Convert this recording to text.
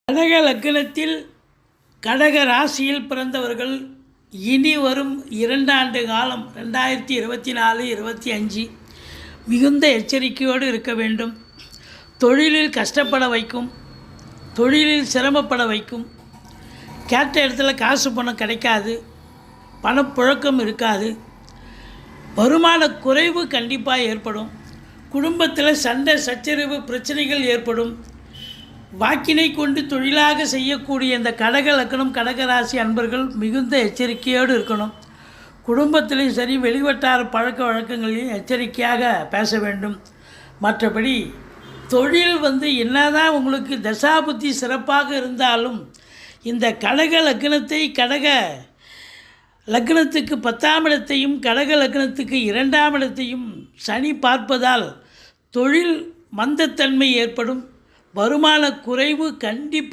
கடக லக்னத்தில் கடக ராசியில் பிறந்தவர்கள் இனி வரும் 2 ஆண்டு காலம் 2024-25 மிகுந்த எச்சரிக்கையோடு இருக்க வேண்டும். தொழிலில் கஷ்டப்பட வைக்கும், தொழிலில் சிரமப்பட வைக்கும். கேட்ட இடத்துல காசு பணம் கிடைக்காது, பணப்புழக்கம் இருக்காது, வருமான குறைவு கண்டிப்பாக ஏற்படும். குடும்பத்தில் சண்டை சச்சரவு பிரச்சனைகள் ஏற்படும். வாக்கினை கொண்டு தொழிலாக செய்யக்கூடிய இந்த கடக லக்னம் கடகராசி அன்பர்கள் மிகுந்த எச்சரிக்கையோடு இருக்கணும். குடும்பத்திலையும் சரி, வெளிவட்டார பழக்க வழக்கங்களையும் எச்சரிக்கையாக பேச வேண்டும். மற்றபடி தொழில் என்னதான் உங்களுக்கு தசாபுத்தி சிறப்பாக இருந்தாலும் இந்த கடக லக்னத்தை கடக லக்னத்துக்கு 10ஆம் இடத்தையும் கடக லக்னத்துக்கு 2ஆம் இடத்தையும் சனி பார்ப்பதால் தொழில் மந்தத்தன்மை ஏற்படும். வருமான குறைவு கண்டிப்பாக